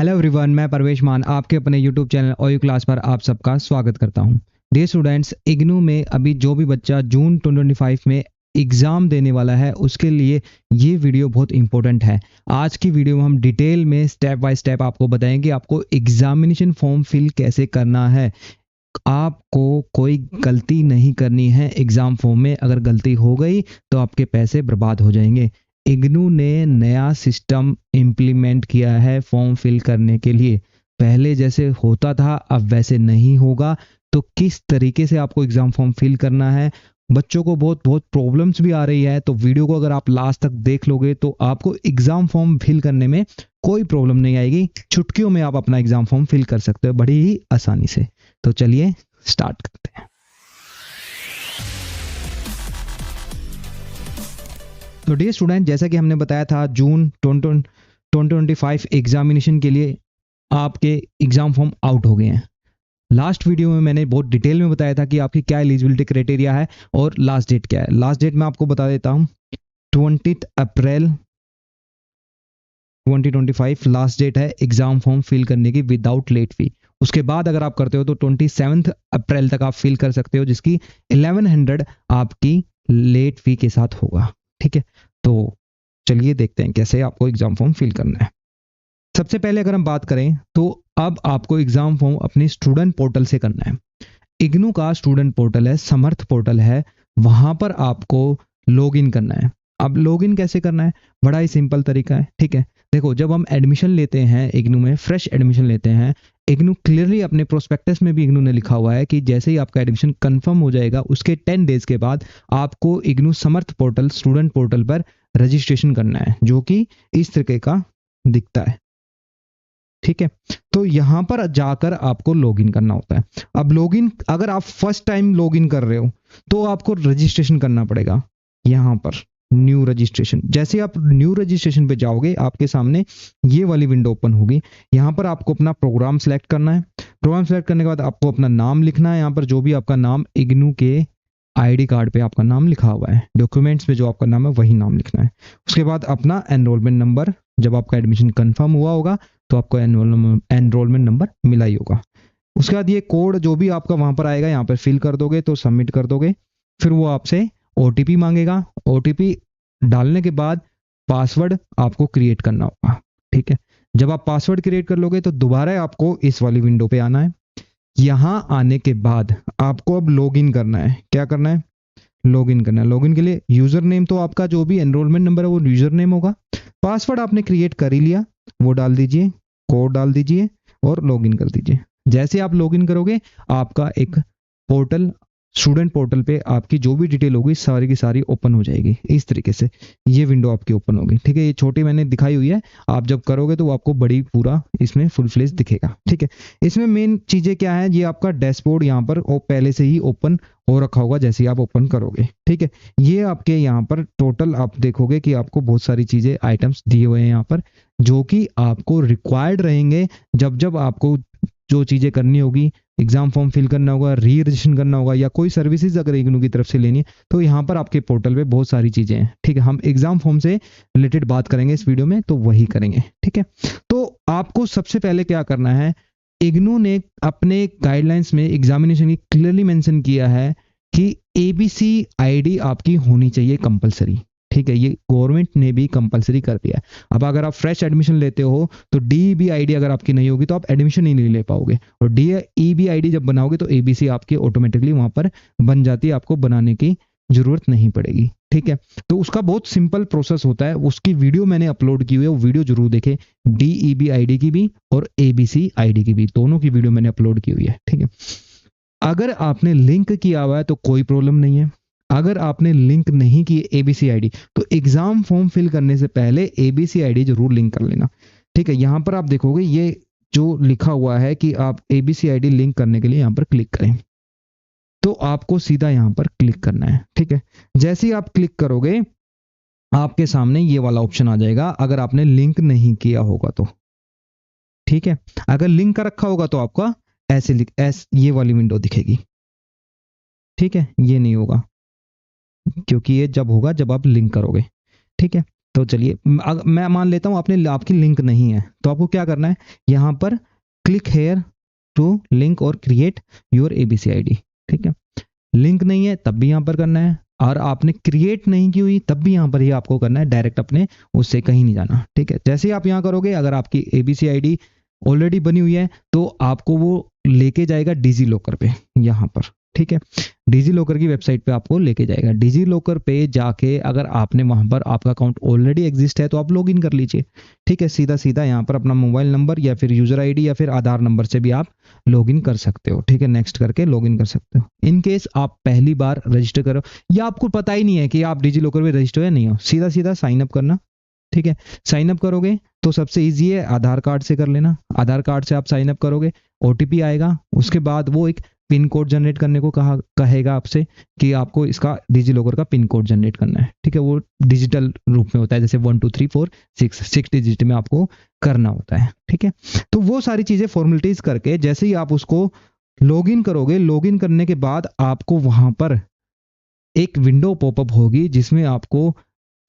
Hello everyone, मैं परवेश मान आपके अपने यूट्यूब चैनल ओयू क्लास पर आप सबका स्वागत करता हूं। डियर स्टूडेंट्स, इग्नू में अभी जो भी बच्चा जून 2025 में एग्ज़ाम देने वाला है उसके लिए ये वीडियो बहुत इंपॉर्टेंट है। आज की वीडियो में हम डिटेल में स्टेप बाय स्टेप आपको बताएंगे आपको एग्जामिनेशन फॉर्म फिल कैसे करना है। आपको कोई गलती नहीं करनी है एग्जाम फॉर्म में। अगर गलती हो गई तो आपके पैसे बर्बाद हो जाएंगे। इग्नू ने नया सिस्टम इम्प्लीमेंट किया है फॉर्म फिल करने के लिए। पहले जैसे होता था अब वैसे नहीं होगा। तो किस तरीके से आपको एग्जाम फॉर्म फिल करना है, बच्चों को बहुत बहुत प्रॉब्लम्स भी आ रही है। तो वीडियो को अगर आप लास्ट तक देख लोगे तो आपको एग्जाम फॉर्म फिल करने में कोई प्रॉब्लम नहीं आएगी। चुटकियों में आप अपना एग्जाम फॉर्म फिल कर सकते हो बड़ी ही आसानी से। तो चलिए स्टार्ट करते हैं। तो डियर स्टूडेंट, जैसा कि हमने बताया था जून 2025 एग्जामिनेशन के लिए आपके एग्जाम फॉर्म आउट हो गए हैं। लास्ट वीडियो में मैंने बहुत डिटेल में बताया था कि आपकी क्या एलिजिबिलिटी क्राइटेरिया है और लास्ट डेट क्या है। लास्ट डेट मैं आपको बता देता हूं, 20 अप्रैल 2025 लास्ट डेट है एग्जाम फॉर्म फिल करने की विदाउट लेट फी। उसके बाद अगर आप करते हो तो 27 अप्रैल तक आप फिल कर सकते हो, जिसकी 1100 आपकी लेट फी के साथ होगा। ठीक है, तो चलिए देखते हैं कैसे आपको एग्जाम फॉर्म फिल करना है। सबसे पहले अगर हम बात करें तो अब आपको एग्जाम फॉर्म अपनी स्टूडेंट पोर्टल से करना है। इग्नू का स्टूडेंट पोर्टल है, समर्थ पोर्टल है, वहां पर आपको लॉगिन करना है। अब लॉगिन कैसे करना है, बड़ा ही सिंपल तरीका है। ठीक है, देखो जब हम एडमिशन लेते हैं इग्नू में, फ्रेश एडमिशन लेते हैं, इग्नू क्लियरली अपने प्रोस्पेक्टस में भी इग्नू ने लिखा हुआ है कि जैसे ही आपका एडमिशन कंफर्म हो जाएगा उसके 10 डेज के बाद आपको इग्नू समर्थ पोर्टल स्टूडेंट पोर्टल पर रजिस्ट्रेशन करना है, जो कि इस तरीके का दिखता है। ठीक है, तो यहां पर जाकर आपको लॉगिन करना होता है। अब लॉगिन अगर आप फर्स्ट टाइम लॉगिन कर रहे हो तो आपको रजिस्ट्रेशन करना पड़ेगा। यहां पर न्यू रजिस्ट्रेशन, जैसे आप न्यू रजिस्ट्रेशन पे जाओगे आपके सामने ये वाली विंडो ओपन होगी। यहां पर आपको अपना प्रोग्राम सेलेक्ट करना है। प्रोग्राम सेलेक्ट करने के बाद आपको अपना नाम लिखना है। यहां पर जो भी आपका नाम इग्नू के आईडी कार्ड पे आपका नाम लिखा हुआ है, डॉक्यूमेंट्स में जो आपका नाम है वही नाम लिखना है। उसके बाद अपना एनरोलमेंट नंबर, जब आपका एडमिशन कंफर्म हुआ होगा तो आपको एनरोलमेंट नंबर मिला ही होगा। उसके बाद ये कोड जो भी आपका वहां पर आएगा यहाँ पर फिल कर दोगे तो सबमिट कर दोगे। फिर वो आपसे ओटीपी मांगेगा। ओटीपी डालने के बाद पासवर्ड आपको क्रिएट करना होगा। ठीक है, जब आप पासवर्ड क्रिएट कर लोगे तो दोबारा आपको इस वाली विंडो पे आना है। यहां आने के बाद आपको अब लॉगिन करना है। क्या करना है, लॉगिन करना है। लॉगिन के लिए यूजर नेम तो आपका जो भी एनरोलमेंट नंबर है वो यूजर नेम होगा। पासवर्ड आपने क्रिएट कर ही लिया, वो डाल दीजिए, कोड डाल दीजिए और लॉगिन कर दीजिए। जैसे आप लॉगिन करोगे आपका एक पोर्टल, स्टूडेंट पोर्टल पे आपकी जो भी डिटेल होगी सारी की सारी ओपन हो जाएगी। इस तरीके से ये विंडो आपकी ओपन होगी। ठीक है, ये छोटी मैंने दिखाई हुई है, आप जब करोगे तो वो आपको बड़ी पूरा इसमें फुल फ्लेज दिखेगा। ठीक है, इसमें मेन चीजें क्या है, ये आपका डैशबोर्ड यहाँ पर वो पहले से ही ओपन हो रखा होगा जैसे ही आप ओपन करोगे। ठीक है, ये आपके यहाँ पर टोटल आप देखोगे कि आपको बहुत सारी चीजें आइटम्स दिए हुए हैं यहाँ पर, जो कि आपको रिक्वायर्ड रहेंगे जब जब आपको जो चीजें करनी होगी, एग्जाम फॉर्म फिल करना होगा, री रजिस्ट्रेशन करना होगा या कोई सर्विसेज अगर इग्नू की तरफ से लेनी है तो यहाँ पर आपके पोर्टल पे बहुत सारी चीजें हैं। ठीक है, हम एग्जाम फॉर्म से रिलेटेड बात करेंगे इस वीडियो में, तो वही करेंगे। ठीक है, तो आपको सबसे पहले क्या करना है, इग्नू ने अपने गाइडलाइंस में एग्जामिनेशन की क्लियरली मेंशन किया है कि एबीसी आईडी आपकी होनी चाहिए कंपलसरी। ठीक है, ये गवर्नमेंट ने भी कंपलसरी कर दिया है। अब अगर आप फ्रेश एडमिशन लेते हो तो डीईबी आईडी अगर आपकी नहीं होगी तो आप एडमिशन ही नहीं ले पाओगे, और डीईबी आईडी जब बनाओगे तो एबीसी आपकी ऑटोमेटिकली वहां पर बन जाती है, आपको बनाने की जरूरत नहीं पड़ेगी। ठीक है, तो उसका बहुत सिंपल प्रोसेस होता है, उसकी वीडियो मैंने अपलोड की हुई है, वो वीडियो जरूर देखें। डीईबी आईडी की भी और एबीसी आईडी की भी, दोनों की वीडियो मैंने अपलोड की हुई है। ठीक है, अगर आपने लिंक किया हुआ है तो कोई प्रॉब्लम नहीं है। अगर आपने लिंक नहीं की एबीसी आईडी तो एग्जाम फॉर्म फिल करने से पहले एबीसी आईडी जरूर लिंक कर लेना। ठीक है, यहां पर आप देखोगे ये जो लिखा हुआ है कि आप एबीसी आईडी लिंक करने के लिए यहां पर क्लिक करें, तो आपको सीधा यहां पर क्लिक करना है। ठीक है, जैसे ही आप क्लिक करोगे आपके सामने ये वाला ऑप्शन आ जाएगा अगर आपने लिंक नहीं किया होगा तो। ठीक है, अगर लिंक कर रखा होगा तो आपका ऐसे ये वाली विंडो दिखेगी। ठीक है, ये नहीं होगा क्योंकि ये जब होगा जब आप लिंक करोगे। ठीक है, तो चलिए मैं मान लेता हूँ आपकी लिंक नहीं है, तो आपको क्या करना है, यहाँ पर क्लिक हेयर टू लिंक और क्रिएट योर एबीसी आईडी। ठीक है, लिंक नहीं है तब भी यहाँ पर करना है, और आपने क्रिएट नहीं की हुई तब भी यहाँ पर ही आपको करना है, डायरेक्ट अपने उससे कहीं नहीं जाना। ठीक है, जैसे ही आप यहाँ करोगे, अगर आपकी एबीसी आईडी ऑलरेडी बनी हुई है तो आपको वो लेके जाएगा डिजी लॉकर पे यहाँ पर। ठीक है, डिजी लॉकर की वेबसाइट पे आपको लेके जाएगा। डिजी लॉकर पे जाके अगर आपने वहां पर आपका अकाउंट ऑलरेडी एग्जिस्ट है तो आप लॉगिन कर लीजिए। ठीक है, सीधा सीधा यहाँ पर अपना मोबाइल नंबर या फिर यूजर आईडी या फिर आधार नंबर से भी आप लॉगिन कर सकते हो। ठीक है, नेक्स्ट करके लॉगिन कर सकते हो। इन केस आप पहली बार रजिस्टर करो या आपको पता ही नहीं है कि आप डिजी लॉकर पे रजिस्टर हो या नहीं हो, सीधा सीधा साइन अप करना। ठीक है, साइन अप करोगे तो सबसे इजी है, आधार कार्ड से कर लेना। आधार कार्ड से आप साइन अप करोगे, ओटीपी आएगा, उसके बाद वो एक पिन कोड जनरेट करने को कहेगा आपसे कि आपको इसका डिजी लॉकर का पिन कोड जनरेट करना है। ठीक है, वो डिजिटल रूप में होता है, जैसे 1 2 3 4 6 डिजिट में आपको करना होता है। ठीक है, तो वो सारी चीजें फॉर्मेलिटीज करके जैसे ही आप उसको लॉगिन करोगे, लॉगिन करने के बाद आपको वहां पर एक विंडो पॉपअप होगी जिसमें आपको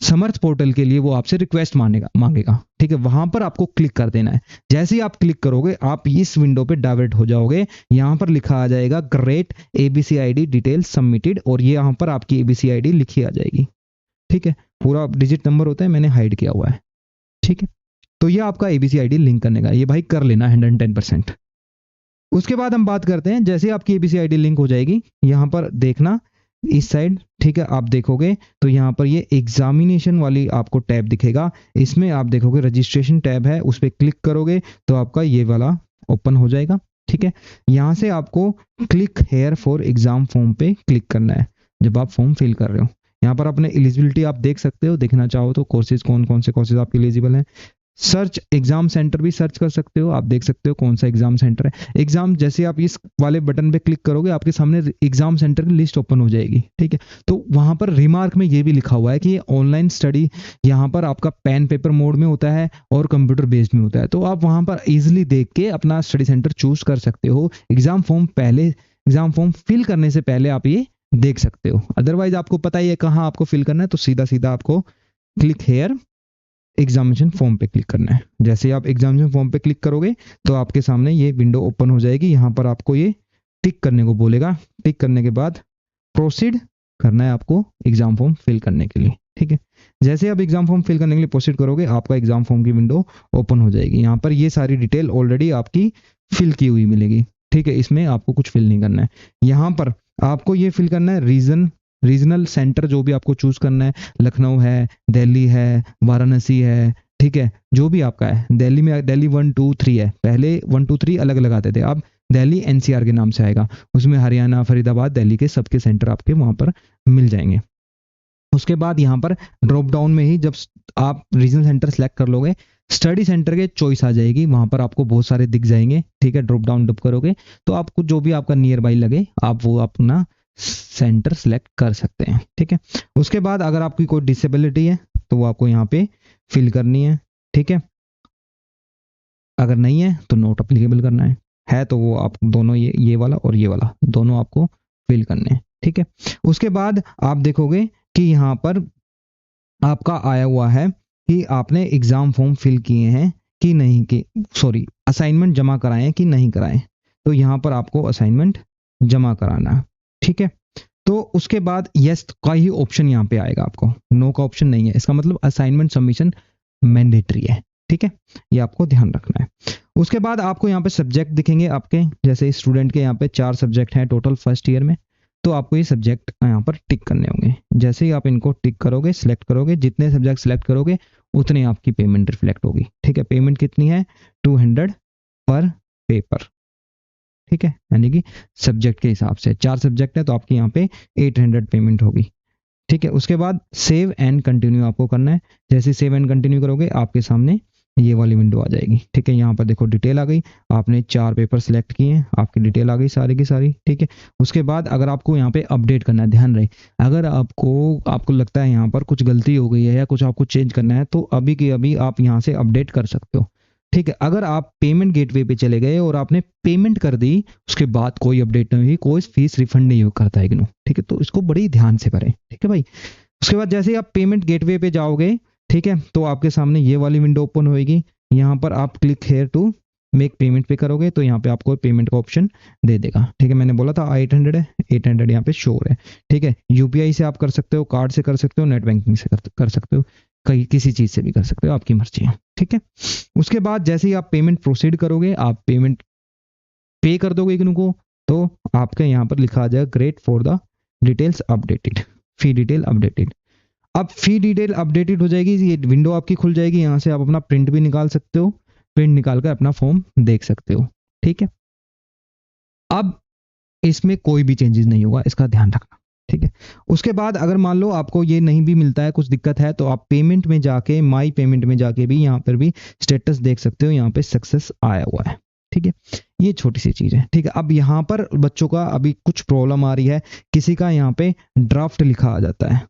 समर्थ पोर्टल के लिए वो आपसे रिक्वेस्ट मांगेगा। ठीक है, वहां पर आपको क्लिक कर देना है। जैसे ही आप क्लिक करोगे आप इस विंडो पे डाइवर्ट हो जाओगे। यहाँ पर लिखा आ जाएगा great ABC ID detail submitted, और ये यहाँ पर आपकी एबीसी आईडी लिखी आ जाएगी। ठीक है, पूरा डिजिट नंबर होता है, मैंने हाइड किया हुआ है। ठीक है, तो ये आपका एबीसी आईडी लिंक करने का, ये भाई कर लेना 110%। उसके बाद हम बात करते हैं, जैसे आपकी एबीसी आईडी लिंक हो जाएगी, यहाँ पर देखना इस साइड। ठीक है, आप देखोगे तो यहाँ पर ये एग्जामिनेशन वाली आपको टैब दिखेगा, इसमें आप देखोगे रजिस्ट्रेशन टैब है, उस पर क्लिक करोगे तो आपका ये वाला ओपन हो जाएगा। ठीक है, यहाँ से आपको click here for exam form पे क्लिक करना है जब आप फॉर्म फिल कर रहे हो। यहाँ पर अपने एलिजिबिलिटी आप देख सकते हो, देखना चाहो तो कोर्सेज कौन कौन से कोर्सेज आपके एलिजिबल हैं। सर्च एग्जाम सेंटर भी सर्च कर सकते हो, आप देख सकते हो कौन सा एग्जाम सेंटर है। एग्जाम जैसे आप इस वाले बटन पे क्लिक करोगे आपके सामने एग्जाम सेंटर की लिस्ट ओपन हो जाएगी। ठीक है, तो वहां पर रिमार्क में ये भी लिखा हुआ है कि ये ऑनलाइन स्टडी यहाँ पर आपका पेन पेपर मोड में होता है और कंप्यूटर बेस्ड में होता है, तो आप वहां पर इजिली देख के अपना स्टडी सेंटर चूज कर सकते हो। एग्जाम फॉर्म फिल करने से पहले आप ये देख सकते हो, अदरवाइज आपको पता ही है कहाँ आपको फिल करना है, तो सीधा सीधा आपको क्लिक हेयर एग्जामिनेशन फॉर्म पे क्लिक करना है। जैसे आप एग्जामिनेशन फॉर्म पे क्लिक करोगे तो आपके सामने ये विंडो ओपन हो जाएगी। यहाँ पर आपको ये टिक करने को बोलेगा, टिक करने के बाद प्रोसीड करना है आपको एग्जाम फॉर्म फिल करने के लिए। ठीक है, जैसे आप एग्जाम फॉर्म फिल करने के लिए प्रोसीड करोगे आपका एग्जाम फॉर्म की विंडो ओपन हो जाएगी। यहाँ पर ये सारी डिटेल ऑलरेडी आपकी फिल की हुई मिलेगी। ठीक है, इसमें आपको कुछ फिल नहीं करना है। यहाँ पर आपको ये फिल करना है रीजनल सेंटर जो भी आपको चूज करना है, लखनऊ है, दिल्ली है, वाराणसी है। ठीक है, जो भी आपका है, दिल्ली में दिल्ली 1 2 3 है, पहले 1 2 3 अलग अलग आते थे, अब दिल्ली एनसीआर के नाम से आएगा, उसमें हरियाणा, फरीदाबाद, दिल्ली के सबके सेंटर आपके वहां पर मिल जाएंगे। उसके बाद यहाँ पर ड्रॉप डाउन में ही जब आप रीजनल सेंटर सेलेक्ट कर लोगे, स्टडी सेंटर के चॉइस आ जाएगी, वहां पर आपको बहुत सारे दिख जाएंगे। ठीक है, ड्रॉप डाउन डब करोगे तो आपको जो भी आपका नियर बाई लगे आप वो अपना सेंटर सेलेक्ट कर सकते हैं। ठीक है, उसके बाद अगर आपकी कोई डिसेबिलिटी है तो वो आपको यहाँ पे फिल करनी है। ठीक है, अगर नहीं है तो नोट अप्लीकेबल करना है तो वो आप दोनों ये वाला और ये वाला दोनों आपको फिल करने हैं। ठीक है, उसके बाद आप देखोगे कि यहाँ पर आपका आया हुआ है कि आपने एग्जाम फॉर्म फिल किए हैं कि नहीं, कि सॉरी असाइनमेंट जमा कराएं कि नहीं कराएं, तो यहाँ पर आपको असाइनमेंट जमा कराना है। ठीक है, तो उसके बाद यस का ही ऑप्शन यहाँ पे आएगा, आपको नो का ऑप्शन नहीं है, इसका मतलब असाइनमेंट सबमिशन मैंडेटरी है। ठीक है, ये आपको ध्यान रखना है। उसके बाद आपको यहाँ पे सब्जेक्ट दिखेंगे आपके, जैसे स्टूडेंट के यहाँ पे 4 सब्जेक्ट हैं टोटल फर्स्ट ईयर में, तो आपको ये सब्जेक्ट यहाँ पर टिक करने होंगे। जैसे ही आप इनको टिक करोगे, सिलेक्ट करोगे, जितने सब्जेक्ट सिलेक्ट करोगे उतने आपकी पेमेंट रिफ्लेक्ट होगी। ठीक है, पेमेंट कितनी है 200 पर पेपर। ठीक है, यानी कि सब्जेक्ट के हिसाब से 4 सब्जेक्ट है तो आपकी यहाँ पे 800 पेमेंट होगी। ठीक है, उसके बाद सेव एंड कंटिन्यू आपको करना है। जैसे सेव एंड कंटिन्यू करोगे आपके सामने ये वाली विंडो आ जाएगी। ठीक है, यहाँ पर देखो डिटेल आ गई, आपने 4 पेपर सिलेक्ट किए हैं, आपकी डिटेल आ गई सारी की सारी। ठीक है, उसके बाद अगर आपको यहाँ पे अपडेट करना है, ध्यान रहे अगर आपको लगता है यहाँ पर कुछ गलती हो गई है या कुछ आपको चेंज करना है तो अभी के अभी आप यहाँ से अपडेट कर सकते हो। ठीक है, अगर आप पेमेंट गेटवे पे चले गए और आपने पेमेंट कर दी उसके बाद कोई अपडेट नहीं हुई, कोई फीस रिफंड नहीं करता है इग्नू। ठीक है, तो इसको बड़ी ध्यान से करें। ठीक है भाई, उसके बाद जैसे ही आप पेमेंट गेटवे पे जाओगे ठीक है, तो आपके सामने ये वाली विंडो ओपन होएगी। यहाँ पर आप click here to make payment पे करोगे तो यहाँ पे आपको पेमेंट का ऑप्शन दे देगा। ठीक है, मैंने बोला था 800 है, 800 यहाँ पे शो है। ठीक है, यूपीआई से आप कर सकते हो, कार्ड से कर सकते हो, नेट बैंकिंग से कर सकते हो, कहीं किसी चीज से भी कर सकते हो, आपकी मर्जी है। ठीक है, उसके बाद जैसे ही आप पेमेंट प्रोसीड करोगे, आप पेमेंट पे कर दोगे इग्नू को, तो आपके यहाँ पर लिखा आ जाएगा great for the details updated, fee detail updated. अब फी डिटेल अपडेटेड हो जाएगी, ये विंडो आपकी खुल जाएगी। यहाँ से आप अपना प्रिंट भी निकाल सकते हो, प्रिंट निकाल कर अपना फॉर्म देख सकते हो। ठीक है, अब इसमें कोई भी चेंजेस नहीं होगा, इसका ध्यान रखना। ठीक है, उसके बाद अगर मान लो आपको ये नहीं भी मिलता है, कुछ दिक्कत है, तो आप पेमेंट में जाके, माई पेमेंट में जाके भी यहाँ पर भी स्टेटस देख सकते हो, यहाँ पे सक्सेस आया हुआ है। ठीक है, ये छोटी सी चीज है। ठीक है, अब यहाँ पर बच्चों का अभी कुछ प्रॉब्लम आ रही है, किसी का यहाँ पे ड्राफ्ट लिखा आ जाता है,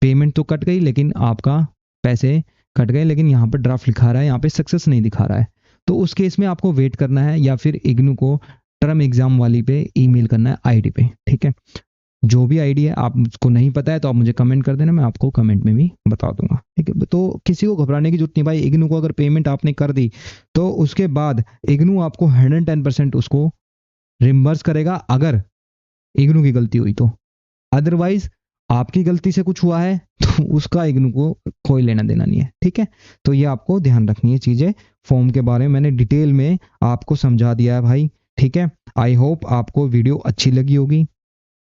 पेमेंट तो कट गई लेकिन आपका पैसे कट गए, लेकिन यहाँ पर ड्राफ्ट लिखा रहा है, यहाँ पे सक्सेस नहीं दिखा रहा है। तो उस केस में आपको वेट करना है, या फिर इग्नू को टर्म एग्जाम वाली पे ईमेल करना है, आईडी पे। ठीक है, जो भी आईडी है, आपको नहीं पता है तो आप मुझे कमेंट कर देना, मैं आपको कमेंट में भी बता दूंगा। ठीक है, तो किसी को घबराने की जरूरत नहीं भाई। इग्नू को अगर पेमेंट आपने कर दी तो उसके बाद इग्नू आपको 110% उसको रिम्बर्स करेगा, अगर इग्नू की गलती हुई तो। अदरवाइज आपकी गलती से कुछ हुआ है तो उसका इग्नू को कोई लेना देना नहीं है। ठीक है, तो ये आपको ध्यान रखनी है चीजें। फॉर्म के बारे में मैंने डिटेल में आपको समझा दिया है भाई। ठीक है, आई होप आपको वीडियो अच्छी लगी होगी।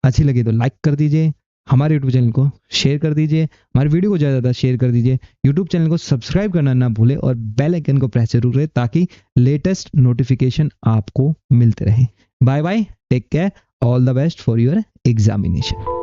अच्छी लगी तो लाइक कर दीजिए, हमारे यूट्यूब चैनल को शेयर कर दीजिए, हमारे वीडियो को ज़्यादा शेयर कर दीजिए, यूट्यूब चैनल को सब्सक्राइब करना ना भूले और बेल आइकन को प्रेस जरूर करें ताकि लेटेस्ट नोटिफिकेशन आपको मिलते रहे। Bye bye, take care, all the best for your examination.